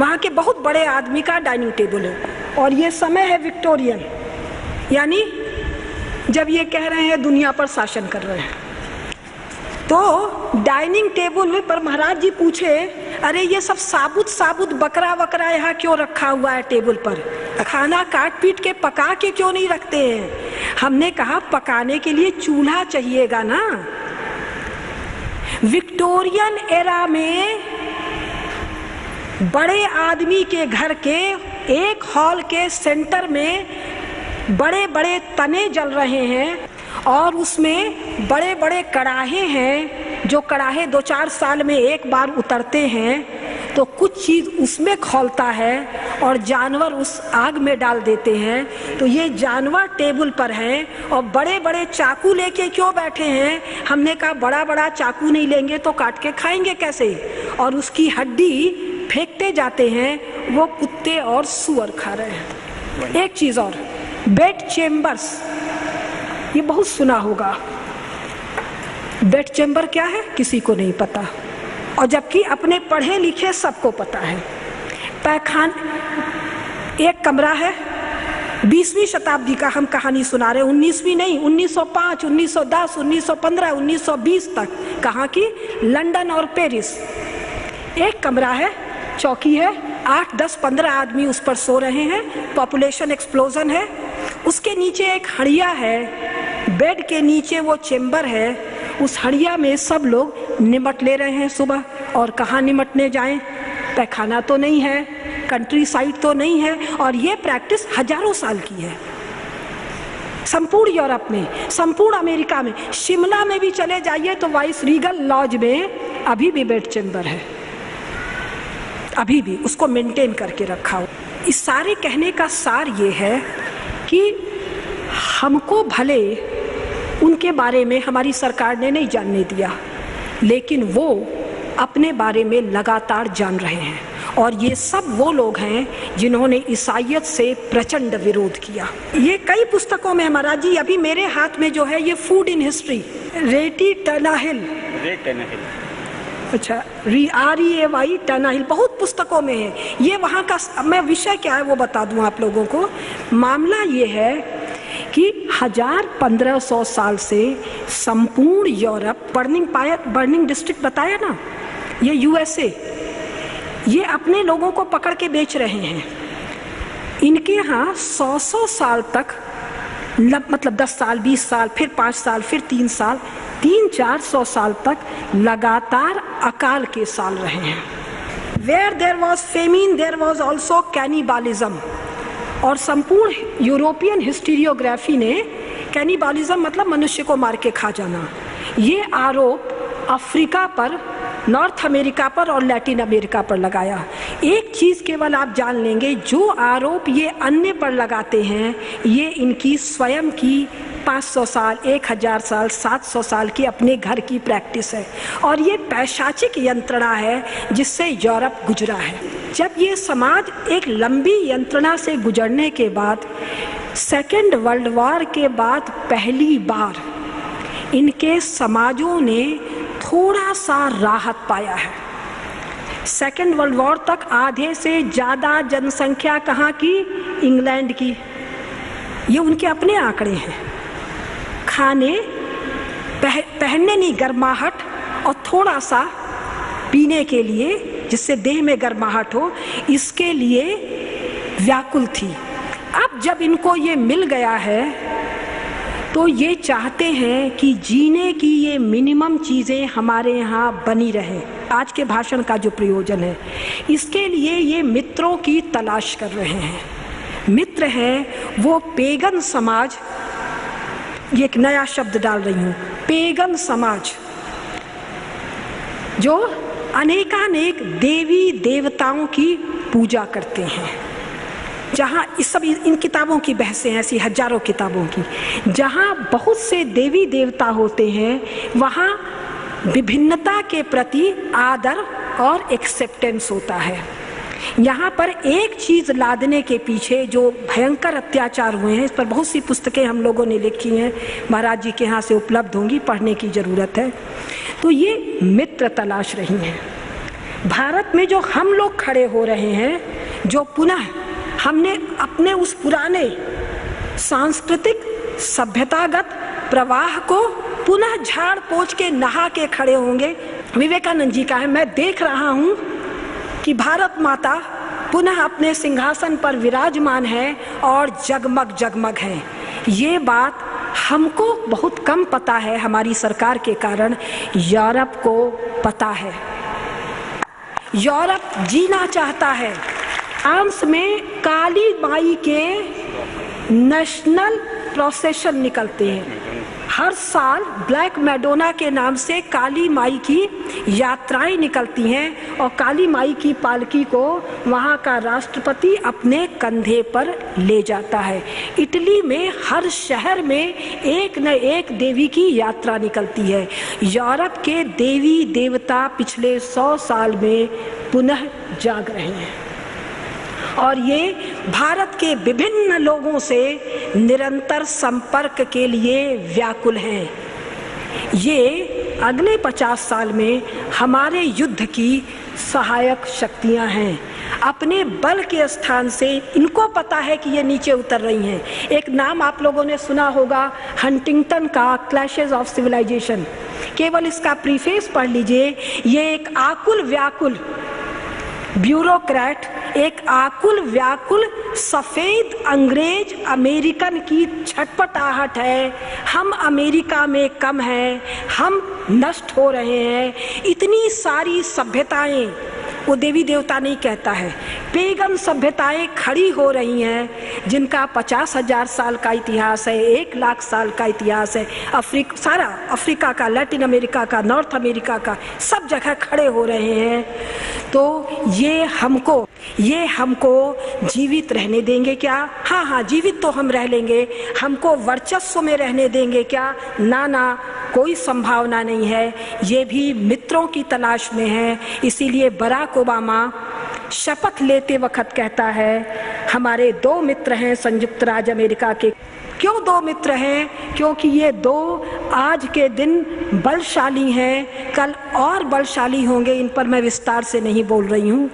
वहाँ के बहुत बड़े आदमी का डाइनिंग टेबल है। और ये समय है विक्टोरियन, यानी जब ये कह रहे हैं दुनिया पर शासन कर रहे हैं। तो डाइनिंग टेबल पर महाराज जी पूछे, अरे ये सब साबुत साबुत बकरा वकरा यहाँ क्यों रखा हुआ है टेबल पर? खाना काट पीट के पका के क्यों नहीं रखते हैं? हमने कहा पकाने के लिए चूल्हा चाहिएगा ना। विक्टोरियन एरा में बड़े आदमी के घर के एक हॉल के सेंटर में बड़े बड़े तने जल रहे हैं और उसमें बड़े बड़े कड़ाहे हैं, जो कड़ाहे 2-4 साल में एक बार उतरते हैं, तो कुछ चीज उसमें खौलता है और जानवर उस आग में डाल देते हैं। तो ये जानवर टेबल पर हैं और बड़े बड़े चाकू लेके क्यों बैठे हैं? हमने कहा बड़ा बड़ा चाकू नहीं लेंगे तो काट के खाएंगे कैसे? और उसकी हड्डी फेंकते जाते हैं, वो कुत्ते और सुअर खा रहे हैं। एक चीज और, बेड चेम्बर्स, ये बहुत सुना होगा। बेड चेम्बर क्या है किसी को नहीं पता, और जबकि अपने पढ़े लिखे सबको पता है। पैखान एक कमरा है, 20वीं शताब्दी का हम कहानी सुना रहे, 19वीं नहीं, 1905, 1910, 1915, 1920 तक। कहाँ की? लंदन और पेरिस। एक कमरा है, चौकी है, 8, 10, 15 आदमी उस पर सो रहे हैं, पॉपुलेशन एक्सप्लोजन है। उसके नीचे एक हड़िया है, बेड के नीचे वो चेम्बर है, उस हड़िया में सब लोग निमट ले रहे हैं सुबह। और कहाँ निमटने जाएं? पैखाना तो नहीं है, कंट्री साइड तो नहीं है, और ये प्रैक्टिस हजारों साल की है संपूर्ण यूरोप में, संपूर्ण अमेरिका में। शिमला में भी चले जाइए तो वाइस रीगल लॉज में अभी भी बेड चेम्बर है, अभी भी उसको मेंटेन करके रखा हो। इस सारे कहने का सार ये है कि हमको भले उनके बारे में हमारी सरकार ने नहीं जानने दिया, लेकिन वो अपने बारे में लगातार जान रहे हैं। और ये सब वो लोग हैं जिन्होंने ईसाइयत से प्रचंड विरोध किया। ये कई पुस्तकों में महाराज जी, अभी मेरे हाथ में जो है ये फूड इन हिस्ट्री, रेटी टनाहिल, अच्छा REAY टनाहिल, बहुत पुस्तकों में है ये। वहाँ का मैं विषय क्या है वो बता दूं आप लोगों को। मामला ये है कि 1500 साल से संपूर्ण यूरोप, बर्निंग डिस्ट्रिक्ट बताया ना, ये USA, ये अपने लोगों को पकड़ के बेच रहे हैं। इनके यहाँ 100 साल तक, मतलब 10 साल, 20 साल, फिर 5 साल, फिर 3 साल, 300-400 साल तक लगातार अकाल के साल रहे हैं। Where there was famine, there was also cannibalism। और संपूर्ण यूरोपियन हिस्टीरियोग्राफी ने कैनिबालिज्म मतलब मनुष्य को मार के खा जाना, ये आरोप अफ्रीका पर, नॉर्थ अमेरिका पर और लैटिन अमेरिका पर लगाया। एक चीज केवल आप जान लेंगे, जो आरोप ये अन्य पर लगाते हैं ये इनकी स्वयं की 500 साल, 1000 साल, 700 साल की अपने घर की प्रैक्टिस है। और ये पैशाचिक यंत्रणा है जिससे यूरोप गुजरा है। जब ये समाज एक लंबी यंत्रणा से गुजरने के बाद, सेकेंड वर्ल्ड वॉर के बाद पहली बार इनके समाजों ने थोड़ा सा राहत पाया है। सेकेंड वर्ल्ड वॉर तक आधे से ज्यादा जनसंख्या कहाँ की? इंग्लैंड की। ये उनके अपने आंकड़े हैं। खाने, पहनने नहीं, गर्माहट और थोड़ा सा पीने के लिए, जिससे देह में गर्माहट हो, इसके लिए व्याकुल थी। अब जब इनको ये मिल गया है तो ये चाहते हैं कि जीने की ये मिनिमम चीज़ें हमारे यहाँ बनी रहे। आज के भाषण का जो प्रयोजन है, इसके लिए ये मित्रों की तलाश कर रहे हैं। मित्र हैं वो पेगन समाज, ये एक नया शब्द डाल रही हूँ, पेगन समाज, जो अनेकानेक देवी देवताओं की पूजा करते हैं। जहाँ इस सब इन किताबों की बहसें ऐसी हजारों किताबों की, जहाँ बहुत से देवी देवता होते हैं वहाँ विभिन्नता के प्रति आदर और एक्सेप्टेंस होता है। यहाँ पर एक चीज लादने के पीछे जो भयंकर अत्याचार हुए हैं, इस पर बहुत सी पुस्तकें हम लोगों ने लिखी हैं, महाराज जी के यहाँ से उपलब्ध होंगी, पढ़ने की जरूरत है। तो ये मित्र तलाश रही हैं। भारत में जो हम लोग खड़े हो रहे हैं, जो पुनः हमने अपने उस पुराने सांस्कृतिक सभ्यतागत प्रवाह को पुनः झाड़ पोंछ के नहा के खड़े होंगे। विवेकानंद जी का है, मैं देख रहा हूं कि भारत माता पुनः अपने सिंहासन पर विराजमान है और जगमग जगमग है। ये बात हमको बहुत कम पता है, हमारी सरकार के कारण। यूरोप को पता है। यूरोप जीना चाहता है। फ्रांस में काली माई के नेशनल प्रोसेशन निकलते हैं। हर साल ब्लैक मैडोना के नाम से काली माई की यात्राएं निकलती हैं और काली माई की पालकी को वहाँ का राष्ट्रपति अपने कंधे पर ले जाता है। इटली में हर शहर में एक न एक देवी की यात्रा निकलती है। यूरोप के देवी देवता पिछले 100 साल में पुनः जाग रहे हैं और ये भारत के विभिन्न लोगों से निरंतर संपर्क के लिए व्याकुल हैं। ये अगले 50 साल में हमारे युद्ध की सहायक शक्तियां हैं। अपने बल के स्थान से इनको पता है कि ये नीचे उतर रही हैं। एक नाम आप लोगों ने सुना होगा, हंटिंगटन का क्लैशेस ऑफ सिविलाइजेशन। केवल इसका प्रीफेस पढ़ लीजिए। ये एक आकुल व्याकुल ब्यूरोक्रेट, एक आकुल व्याकुल सफेद अंग्रेज अमेरिकन की छटपटाहट है। हम अमेरिका में कम हैं, हम नष्ट हो रहे हैं। इतनी सारी सभ्यताएं, वो देवी देवता नहीं कहता है, पेगन सभ्यताएं खड़ी हो रही हैं जिनका 50,000 साल का इतिहास है, 1 लाख साल का इतिहास है। सारा अफ्रीका का, लैटिन अमेरिका का, नॉर्थ अमेरिका का, सब जगह खड़े हो रहे हैं। तो ये हमको जीवित रहने देंगे क्या? हाँ, जीवित तो हम रह लेंगे। हमको वर्चस्व में रहने देंगे क्या? ना, कोई संभावना नहीं है। ये भी मित्रों की तलाश में है। इसीलिए बराक ओबामा शपथ लेते वक्त कहता है, हमारे 2 मित्र हैं संयुक्त राज्य अमेरिका के। क्यों 2 मित्र हैं? क्योंकि ये 2 आज के दिन बलशाली हैं, कल और बलशाली होंगे। इन पर मैं विस्तार से नहीं बोल रही हूँ।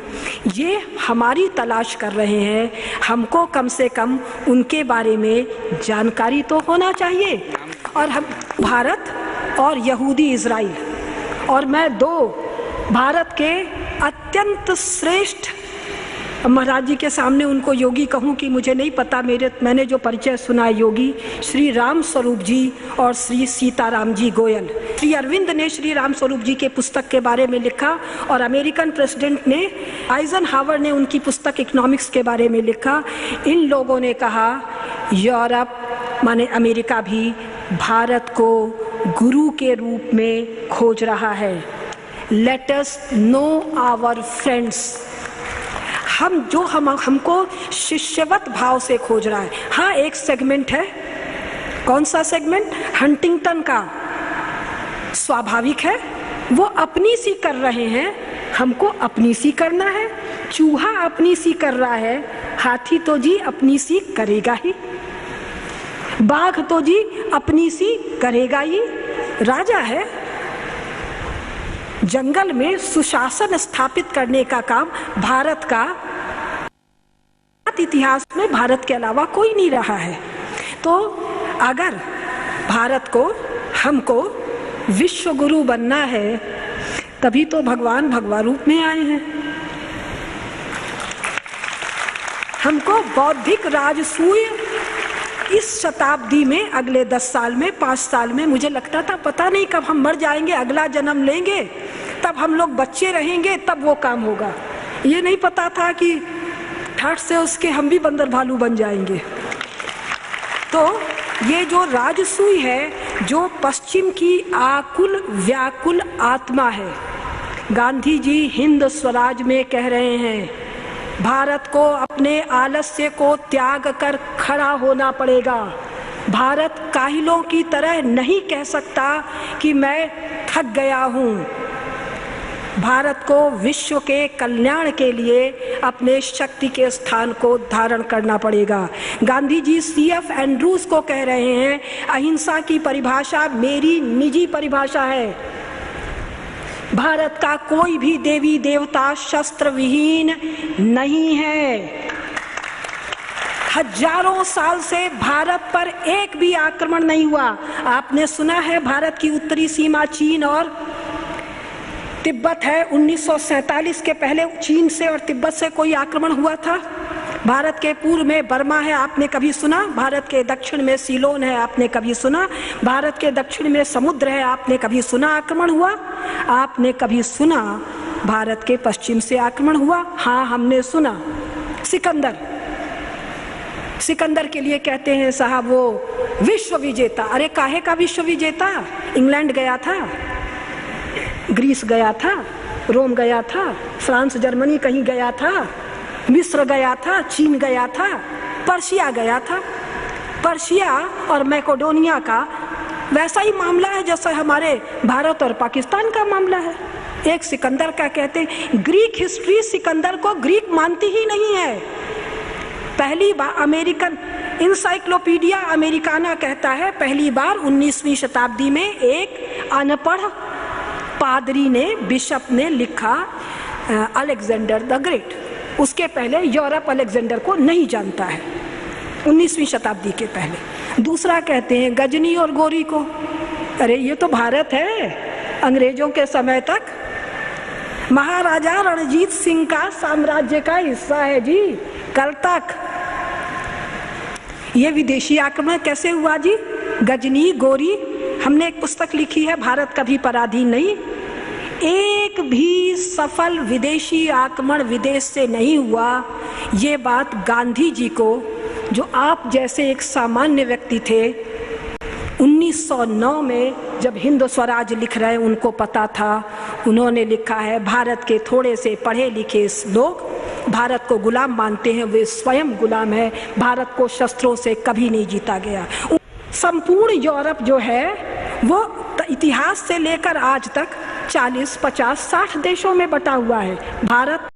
ये हमारी तलाश कर रहे हैं। हमको कम से कम उनके बारे में जानकारी तो होना चाहिए। और हम भारत और यहूदी इजराइल, और मैं 2 भारत के अत्यंत श्रेष्ठ, महाराज जी के सामने उनको योगी कहूँ कि मुझे नहीं पता, मैंने जो परिचय सुना है योगी श्री राम स्वरूप जी और श्री सीताराम जी गोयल। श्री अरविंद ने श्री राम स्वरूप जी के पुस्तक के बारे में लिखा और अमेरिकन प्रेसिडेंट ने, आइजनहावर ने उनकी पुस्तक इकोनॉमिक्स के बारे में लिखा। इन लोगों ने कहा यूरोप माने अमेरिका भी भारत को गुरु के रूप में खोज रहा है। Let us know our friends. हमको शिष्यवत भाव से खोज रहा है। हाँ, एक सेगमेंट है। कौन सा सेगमेंट? हंटिंगटन का। स्वाभाविक है, वो अपनी सी कर रहे हैं, हमको अपनी सी करना है। चूहा अपनी सी कर रहा है, हाथी तो जी अपनी सी करेगा ही, बाघ तो जी अपनी सी करेगा ही। राजा है, जंगल में सुशासन स्थापित करने का काम भारत का इतिहास में भारत के अलावा कोई नहीं रहा है। तो अगर भारत को, हमको विश्व गुरु बनना है, तभी तो भगवान भगवा रूप में आए हैं। हमको बौद्धिक राजसूय इस शताब्दी में, अगले 10 साल में, 5 साल में, मुझे लगता था पता नहीं कब हम मर जाएंगे, अगला जन्म लेंगे, तब हम लोग बच्चे रहेंगे, तब वो काम होगा। ये नहीं पता था कि ठाठ से उसके हम भी बंदर भालू बन जाएंगे। तो ये जो राजसूय है, जो पश्चिम की आकुल व्याकुल आत्मा है, गांधी जी हिंद स्वराज में कह रहे हैं, भारत को अपने आलस्य को त्याग कर खड़ा होना पड़ेगा। भारत काहिलों की तरह नहीं कह सकता कि मैं थक गया हूँ। भारत को विश्व के कल्याण के लिए अपने शक्ति के स्थान को धारण करना पड़ेगा। गांधी जी CF एंड्रूज को कह रहे हैं, अहिंसा की परिभाषा मेरी निजी परिभाषा है। भारत का कोई भी देवी देवता शस्त्र विहीन नहीं है। हजारों साल से भारत पर एक भी आक्रमण नहीं हुआ। आपने सुना है भारत की उत्तरी सीमा चीन और तिब्बत है। 1947 के पहले चीन से और तिब्बत से कोई आक्रमण हुआ था? भारत के पूर्व में बर्मा है, आपने कभी सुना? भारत के दक्षिण में सीलोन है, आपने कभी सुना? भारत के दक्षिण में समुद्र है, आपने कभी सुना आक्रमण हुआ? आपने कभी सुना भारत के पश्चिम से आक्रमण हुआ? हाँ, हमने सुना। सिकंदर के लिए कहते हैं साहब वो विश्व विजेता। अरे काहे का विश्व विजेता? इंग्लैंड गया था, ग्रीस गया था, रोम गया था, फ्रांस जर्मनी कहीं गया था, मिस्र गया था, चीन गया था, पर्शिया गया था। पर्शिया और मैकेडोनिया का वैसा ही मामला है जैसा हमारे भारत और पाकिस्तान का मामला है। एक सिकंदर का कहते हैं, ग्रीक हिस्ट्री सिकंदर को ग्रीक मानती ही नहीं है। पहली बार अमेरिकन इंसाइक्लोपीडिया अमेरिकाना कहता है पहली बार 19वीं शताब्दी में एक अनपढ़ पादरी ने, बिशप ने लिखा अलेक्जेंडर द ग्रेट। उसके पहले यूरोप अलेक्जेंडर को नहीं जानता है, 19वीं शताब्दी के पहले। दूसरा कहते हैं गजनी और गोरी को। अरे ये तो भारत है, अंग्रेजों के समय तक महाराजा रणजीत सिंह का साम्राज्य का हिस्सा है जी, कल तक। ये विदेशी आक्रमण कैसे हुआ जी? गजनी गोरी। हमने एक पुस्तक लिखी है, भारत कभी पराधीन नहीं। एक भी सफल विदेशी आक्रमण विदेश से नहीं हुआ। ये बात गांधी जी को, जो आप जैसे एक सामान्य व्यक्ति थे, 1909 में जब हिंद स्वराज लिख रहे उनको पता था। उन्होंने लिखा है भारत के थोड़े से पढ़े लिखे लोग भारत को गुलाम मानते हैं, वे स्वयं गुलाम है। भारत को शस्त्रों से कभी नहीं जीता गया। संपूर्ण यूरोप जो है वो इतिहास से लेकर आज तक 40, 50, 60 देशों में बटा हुआ है। भारत